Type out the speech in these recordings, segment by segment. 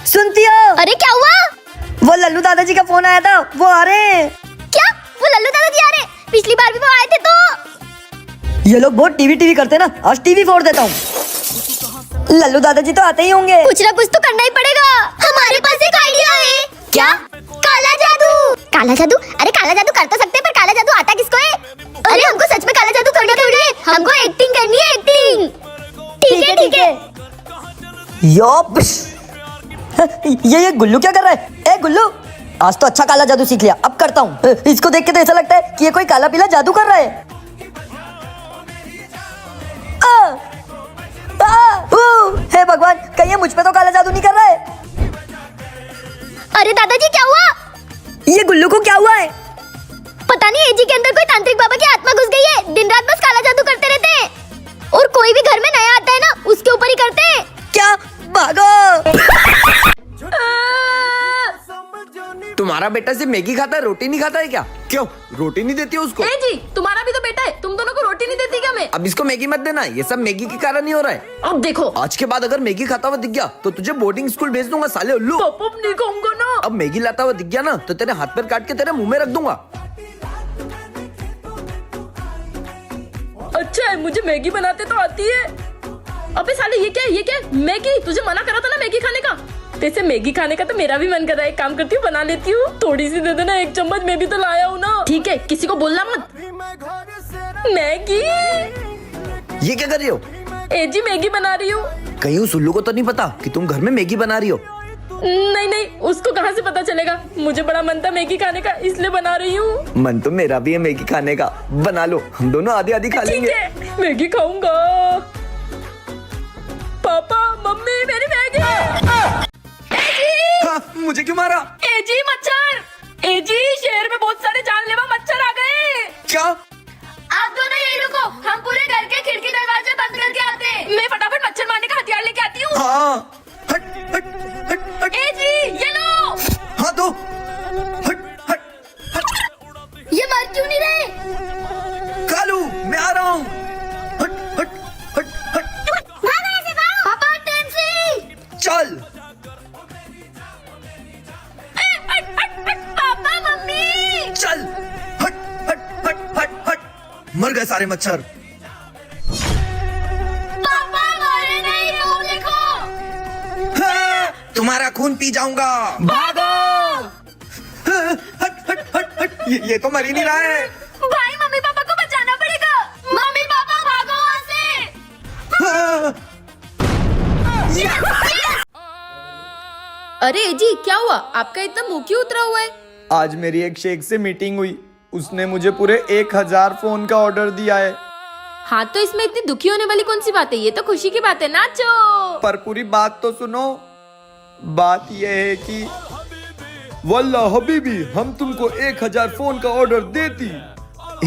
सुनती हो? अरे क्या हुआ? वो लल्लू दादाजी का फोन आया था, वो आ रहे हैं। क्या? वो लल्लू दादाजी आ रहे? पिछली बार भी वो आए थे तो। ये लोग बहुत टीवी करते ना, आज टीवी फोड़ देता हूँ। लल्लू दादाजी तो आते ही होंगे। कुछ ना कुछ तो करना ही पड़ेगा। हमारे पास एक आइडिया है। क्या? काला जादू। काला जादू? अरे काला जादू कर तो सकते हैं, पर काला जादू आता किसको है? अरे हमको सच में काला जादू करना थोड़ी है, हमको एक्टिंग करनी है, एक्टिंग। ठीक है। ये गुल्लू क्या कर रहा है? ए गुल्लू, आज तो अच्छा काला जादू सीख लिया, अब करता हूँ। इसको देख के तो ऐसा लगता है कि ये कोई काला पीला जादू कर रहा है। हे भगवान, कहीं ये मुझ पे तो काला जादू नहीं कर रहा है। अरे दादाजी क्या हुआ? ये गुल्लू को क्या हुआ है? पता नहीं, एजी के अंदर कोई तांत्रिक बाबा की आत्मा घुस गई है। दिन रात बस काला जादू करते रहते हैं, और कोई भी घर में नया आता है ना, उसके ऊपर ही करते हैं। क्या? भागो। तुम्हारा बेटा सिर्फ मैगी खाता है, रोटी नहीं खाता है क्या? क्यों रोटी नहीं देती हो उसको? ए जी, तुम्हारा भी तो बेटा है, तुम दोनों को रोटी नहीं देती क्या मैं? अब इसको मैगी मत देना, ये सब मैगी के कारण ही हो रहा है। अब देखो, आज के बाद अगर मैगी खाता हुआ दिख गया तो तुझे बोर्डिंग स्कूल भेज दूंगा साले उल्लू। पॉपअप नहीं खाऊंगा ना। अब मैगी लाता हुआ दिख गया ना तो तेरे हाथ पैर काट के तेरे मुंह में रख दूंगा। अच्छा है, मुझे मैगी बनाते तो आती है। अबे साले ये क्या मैगी? तुझे मना करा था ना मैगी खाने का। जैसे मैगी खाने का तो मेरा भी मन कर रहा है, एक काम करती हूँ बना लेती हूँ। थोड़ी सी दे देना, एक चम्मच, मैं भी तो लाया हूँ ना। ठीक है, किसी को बोलना मत। मैगी, ये क्या कर रही हो? ए जी मैगी बना रही हूँ। कहीं उस उल्लू को तो नहीं पता कि तुम घर में मैगी बना रही हो? नहीं, उसको कहाँ से पता चलेगा? मुझे बड़ा मन था मैगी खाने का, इसलिए बना रही हूँ। मन तो मेरा भी है मैगी खाने का, बना लो, हम दोनों आधी आधी खा लेंगे। ठीक है, मैगी खाऊंगा। पापा, मम्मी, मेरी मैगी। हाँ, मुझे क्यों मारा? एजी मच्छर। एजी, शहर में बहुत सारे जानलेवा मच्छर आ गए। क्या? आप दोनों यही रुको, हम पूरे घर के खिड़की दरवाजे बंद करके आते हैं। मैं फटाफट मच्छर मारने का हथियार लेके आती हूँ। हाँ, हट हट हट हट। एजी, ये लो। हाँ दो। हट हट हट। ये मर क्यों नहीं रहे? कालू, मैं आ रहा हूँ। हट हट हट हट। पापा टेंसी। चल। पापा, मम्मी। चल। हट हट हट हट हट। मर गए सारे मच्छर। पापा मारे नहीं, वो देखो। हाँ, तुम्हारा खून पी जाऊंगा। भागो। हाँ, हट हट हट हट। ये तो मर ही नहीं रहा है। भाई, मम्मी पापा को बचाना पड़ेगा। मम्मी पापा भागो वहाँ से। हाँ। अरे जी, क्या हुआ? आपका इतना मुंह क्यों उतरा हुआ है? आज मेरी एक शेख से मीटिंग हुई, उसने मुझे पूरे 1000 फोन का ऑर्डर दिया है। हाँ, तो इसमें इतनी दुखी होने वाली कौन सी बात है? ये तो खुशी की बात है, नाचो। पर पूरी बात तो सुनो। बात यह है कि वल्लाह हबीबी, हम तुमको 1000 फोन का ऑर्डर देती।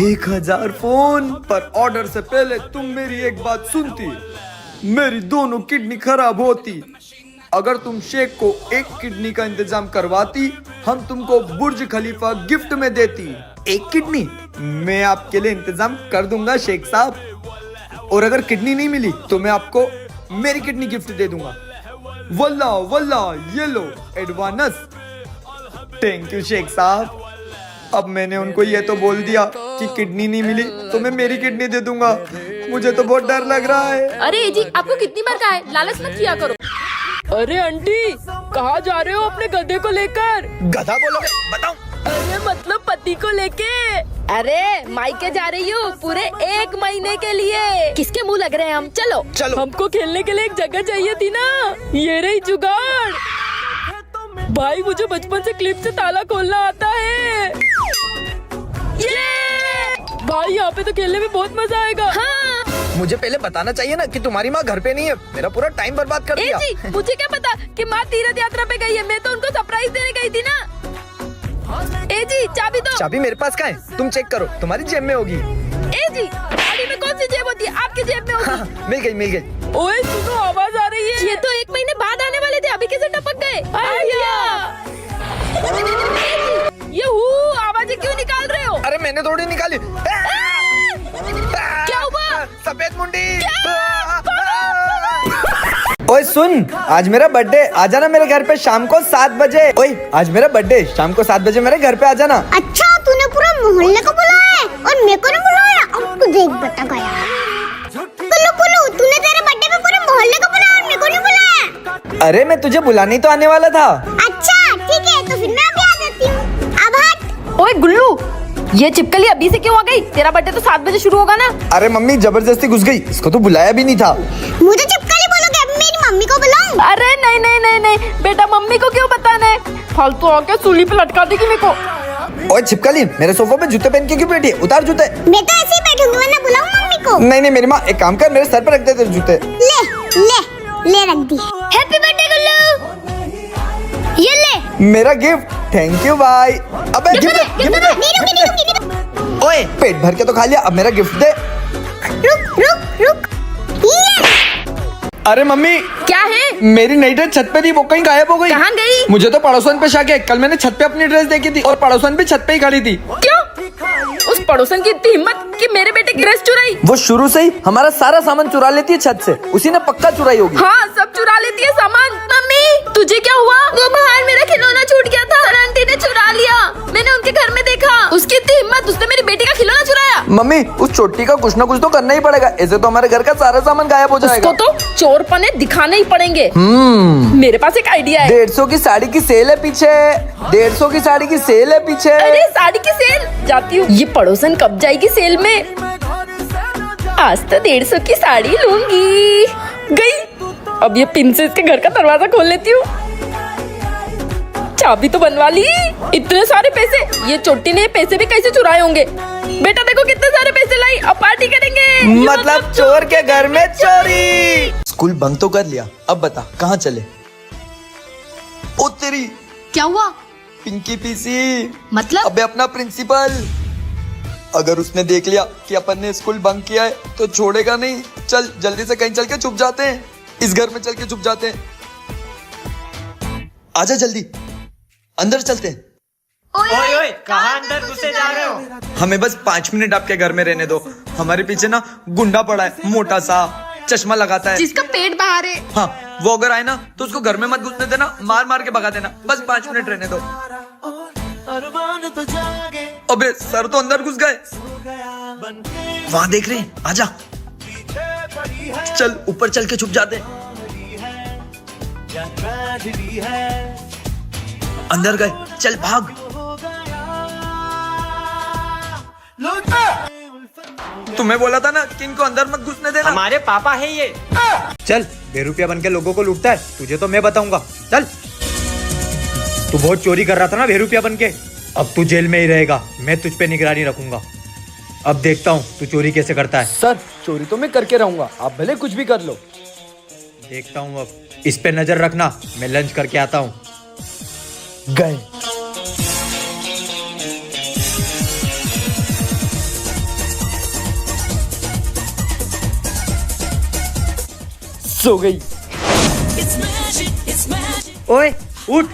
1000 फोन पर ऑर्डर से पहले तुम मेरी एक बात सुनती, मेरी दोनों किडनी खराब होती। अगर तुम शेख को एक किडनी का इंतजाम करवाती, हम तुमको बुर्ज खलीफा गिफ्ट में देती। एक किडनी? मैं आपके लिए इंतजाम कर दूंगा शेख साहब, और अगर किडनी नहीं मिली तो मैं आपको मेरी किडनी गिफ्ट दे दूंगा। वल्लाह वल्लाह, ये लो एडवांस। थैंक यू शेख साहब। अब मैंने उनको ये तो बोल दिया कि किडनी नहीं मिली तो मैं मेरी किडनी दे दूंगा। मुझे तो बहुत डर लग रहा है। अरे जी, आपको कितनी बार कहा है, लालच मत किया करो। अरे आंटी, कहाँ जा रहे हो अपने गधे को लेकर? गधा बोलोगे? बताओ। अरे मतलब पति को लेके। अरे मायके जा रही हूँ पूरे 1 महीने के लिए। किसके मुंह लग रहे हैं हम? चलो चलो। हमको खेलने के लिए एक जगह चाहिए थी ना, ये रही जुगाड़। भाई, मुझे बचपन से क्लिप से ताला खोलना आता है। ये भाई, यहाँ पे तो खेलने में बहुत मजा आएगा। हाँ। मुझे पहले बताना चाहिए ना कि तुम्हारी माँ घर पे नहीं है, मेरा पूरा टाइम बर्बाद कर दिया। जी, मुझे क्या पता कि माँ तीर्थ यात्रा पे गई है, मैं तो उनको सरप्राइज देने गई थी ना। ए जी, चाबी दो। चाबी मेरे पास कहाँ है? तुम चेक करो, तुम्हारी जेब में होगी। ए जी, गाड़ी में कौन सी जेब होती है? आपकी जेब में होगी। हाँ, मिल गई। ओए सुनो, आवाज आ रही है। ये तो 1 महीने बाद आने वाले थे, अभी कैसे टपक गए? ये आवाजें क्यों निकाल रहे हो? अरे मैंने थोड़ी निकाली। क्या हुआ? सफेद मुंडी। ओए सुन, आज मेरा बर्थडे, आ जाना मेरे घर पे शाम को 7 बजे। ओए, आज मेरा बर्थडे, शाम को 7 बजे मेरे घर पे आ जाना। अच्छा, तूने पूरा मोहल्ले को बुलाया है और मेरे को नहीं बुलाया? अब तू देख बता गया। कुल्लू कुल्लू, तूने तेरे बर्थडे पे पूरे मोहल्ले को बुलाया और मेरे को नहीं बुलाया? अरे मैं तुझे बुलाने ही तो आने वाला था। अच्छा ठीक है, तो फिर मैं अभी आ जाती हूँ। अब हट। ओए गुल्लू, ये चिपकली अभी से क्यों आ गई? तेरा बर्थडे तो 7 बजे शुरू होगा ना। अरे मम्मी जबरदस्ती घुस गई, इसको तो बुलाया भी नहीं था। मुझे चिपकली बोलोगे, अब मेरी मम्मी को बुलाऊं? अरे नहीं नहीं नहीं नहीं बेटा, मम्मी को क्यों बताना है? फालतू आके सूली पे लटका देगी मेरे को। ओए छिपकली, मेरे सोफे पे जूते पहन के क्यों बैठी है? उतार जूते। मैं तो ऐसे ही बैठूंगी, वरना बुलाऊं मम्मी को? नहीं नहीं मेरी माँ, एक काम कर, मेरे सर पे रख दे तेरे जूते। ले रख दी। हैप्पी बर्थडे गुल्लू, ये ले मेरा गिफ्ट। थैंक यू भाई। अबे गिफ्ट नहीं दूंगी। ओए, पेट भर के तो खा लिया, अब मेरा गिफ्ट दे। रुक ये। अरे मम्मी, क्या है? मेरी नई ड्रेस छत पे थी, वो कहीं गायब हो गई। कहाँ गई? मुझे तो पड़ोसन पे शक है, कल मैंने छत पे अपनी ड्रेस देखी थी और पड़ोसन भी छत पे ही खड़ी थी। क्यों? उस पड़ोसन की इतनी हिम्मत कि मेरे बेटे की ड्रेस चुराई? वो शुरू से ही हमारा सारा सामान चुरा लेती है छत से, उसी ने पक्का चुराई होगी। हाँ, सब चुरा लेती है सामान। मम्मी, तुझे क्या हुआ? वो बाहर मेरा खिलौना छूट गया था, आंटी ने चुरा लिया। मैंने उनके घर में देखा, उसकी इतनी हिम्मत, उसने मेरी बेटी का खिलौना चुराया। मम्मी, उस चोटी का कुछ ना कुछ तो करना ही पड़ेगा, ऐसे तो हमारे घर का सारा सामान गायब हो जाएगा। उसको तो चोरपने दिखाने ही पड़ेंगे। मेरे पास एक आइडिया है। 150 की साड़ी की सेल है पीछे, 150 की साड़ी की सेल है पीछे। अरे साड़ी की सेल, जाती हूँ। ये पड़ोसन कब जाएगी सेल में? आज तो 150 की साड़ी लूंगी। गई। अब ये पिन से इसके घर का दरवाजा खोल लेती हूँ। चाबी तो बनवा ली। इतने सारे पैसे, ये चोटी ने पैसे भी कैसे चुराए होंगे? बेटा देखो कितने सारे पैसे लाई, अब पार्टी करेंगे। मतलब चोर के घर में चोरी। स्कूल बंक तो कर लिया, अब बता कहाँ चले? ओ तेरी, क्या हुआ? पिंकी पीसी, मतलब? अबे अपना प्रिंसिपल। अगर उसने देख लिया कि अपन ने स्कूल बंक किया है तो छोड़ेगा नहीं। चल जल्दी से कहीं चल के छुप जाते हैं, इस घर में चल के छुप जाते हैं। आजा जल्दी, अंदर चलते हैं। ओए ओए, कहाँ अंदर घुसे जा रहे हो? हमें बस 5 मिनट आपके घर में रहने दो। हमारे पीछे ना गुंडा पड़ा है, मोटा सा, चश्मा लगाता है। जिसका पेट बाहर है। हाँ, वो अगर आए ना तो उसको घर में मत घुसने देना, मार मार के भगा देना। बस 5 मिनट रहने दो। अबे सर तो अंदर घुस गए। वहां देख रहे हैं, आजा। चल ऊपर चल के छुप जाते हैं। अंदर गए, चल भाग। तुम्हें बोला था ना कि इनको अंदर मत घुसने देना। हमारे पापा है ये। चल, बेरुपया बन के लोगों को लूटता है, तुझे तो मैं बताऊंगा। चल, तू बहुत चोरी कर रहा था ना बेरुपया बन के, अब तू जेल में ही रहेगा। मैं तुझ पे निगरानी रखूंगा। अब देखता हूँ तू चोरी कैसे करता है। सर, चोरी तो मैं करके रहूंगा, आप भले कुछ भी कर लो। देखता हूँ, अब इस पे नजर रखना, मैं लंच करके आता हूँ। गए। सो गई। ओए उठ,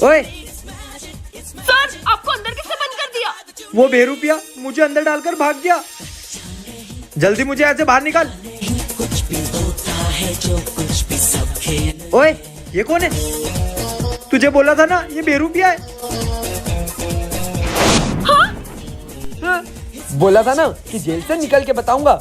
ओए। सर, आपको अंदर किसने बंद कर दिया? वो बेरुपया मुझे अंदर डालकर भाग गया। जल्दी मुझे ऐसे बाहर निकाल। ओए, ये कौन है? तुझे बोला था ना ये बेरुपया है। बोला था ना कि जेल से निकल के बताऊंगा।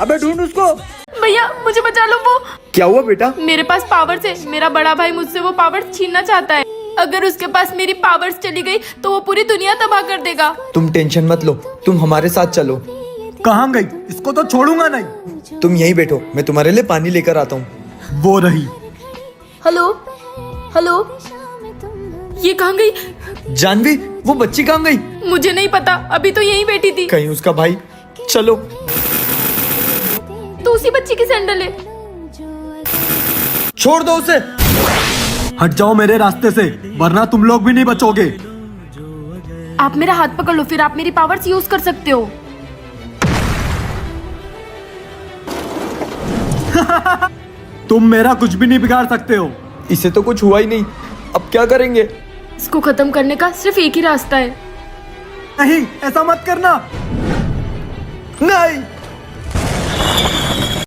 अबे ढूंढ उसको। भैया मुझे बचा लो। वो क्या हुआ बेटा? मेरे पास पावर्स है, मेरा बड़ा भाई मुझसे वो पावर्स छीनना चाहता है। अगर उसके पास मेरी पावर्स चली गई तो वो पूरी दुनिया तबाह कर देगा। तुम टेंशन मत लो, तुम हमारे साथ चलो। कहाँ गई? इसको तो छोड़ूंगा नहीं। तुम यहीं बैठो, मैं तुम्हारे लिए पानी लेकर आता हूँ। वो रही। हेलो हेलो, ये कहाँ गई? जानवी, वो बच्ची कहाँ गई? मुझे नहीं पता, अभी तो यहीं बैठी थी। कहीं उसका भाई। चलो। तो उसी बच्ची की सैंडल है। छोड़ दो उसे। हट जाओ मेरे रास्ते से, वरना तुम लोग भी नहीं बचोगे। आप मेरा हाथ पकड़ लो, फिर आप मेरी पावर्स यूज कर सकते हो। तुम मेरा कुछ भी नहीं बिगाड़ सकते हो। इसे तो कुछ हुआ ही नहीं, अब क्या करेंगे? इसको खत्म करने का सिर्फ एक ही रास्ता है। नहीं, ऐसा मत करना। नहीं।